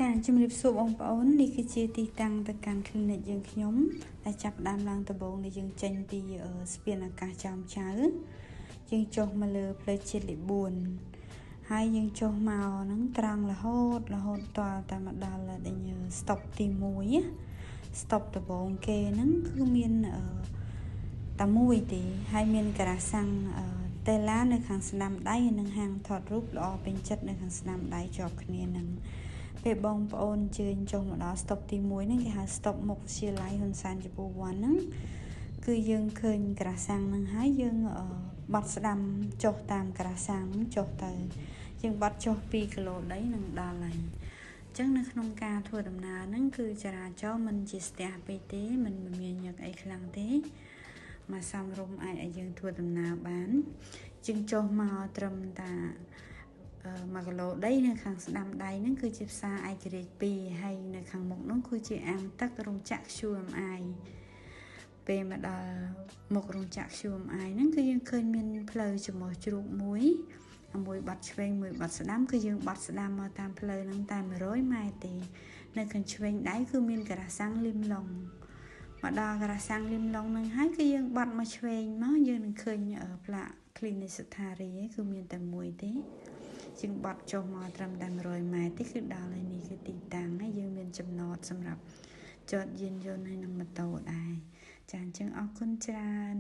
ចាជំរាបសួរបងប្អូននេះគឺជាទីតាំងទៅកាន់ clinic យើងខ្ញុំដែលចាប់ដើមឡើងដំបូងដែលយើងចេញពីស្ពានអាកាសចោមចៅយើងចុះមកលើផ្លូវជាតិលេខ4ហើយយើងចុះមកហ្នឹងត្រង់រហូតតតែមកដល់ដែលstop ទី1 stop ដំបូងគេហ្នឹងគឺមានតែមួយទេហើយមានការ៉ាសាំងតេឡានៅខាងស្ដាំដៃនិងហាងថតរូបល្អពេញចិត្តនៅខាងស្ដាំដៃជាប់គ្នានឹងពេលបងប្អូនជើញចុះមកដល់ stop ទី1ហ្នឹងគេហៅ stop មុខវិទ្យាល័យហ៊ុនសែនចំពោះវ័នហ្នឹងគឺយើងឃើញការ៉ាសាំងហ្នឹងហើយយើងបត់ស្ដាំចុះតាមការ៉ាសាំងចុះទៅយើងបត់ចុះ2គីឡូដីនឹងដល់ហើយអញ្ចឹងនៅក្នុងការធ្វើដំណើរហ្នឹងគឺចរាចរណ៍មិនជាស្ទះពេកទេមិនមានញឹកអីខ្លាំងទេមកសំរុំអាចឲ្យយើងធ្វើដំណើរបានជាងចុះមកត្រឹមតា1គីឡូដីនៅខាងស្ដាំដៃហ្នឹងគឺជាផ្សារឯករាជ្យ2ហើយនៅខាងមុខនោះគឺជាអាងទឹករោងចក្រ QMI ពេលមកដល់មុខរោងចក្រ QMI ហ្នឹងគឺយើងឃើញមានផ្លូវចំោះជ្រូកមួយបាត់ឆ្វេងមួយបាត់ស្ដាំគឺយើងបាត់ស្ដាំមកតាមផ្លូវហ្នឹងតែ100ម៉ែត្រទេនៅខាងឆ្វេងដៃគឺមានការ៉ាសាំងលឹមឡុងមកដល់ការ៉ាសាំងលឹមឡុងហ្នឹងហើយគឺយើងបាត់មកឆ្វេងមកយើងនឹងឃើញផ្លាក clinic សថារីគឺមានតែមួយទេជាងបាត់ចុះមកត្រឹមតែ100ម៉ែត្រទេគឺដល់ហើយនេះគឺទីតាំងហើយយើងមានចំណតសម្រាប់ចតយានយន្តហើយនឹងម៉ូតូដែរចាអញ្ចឹងអរគុណច្រើន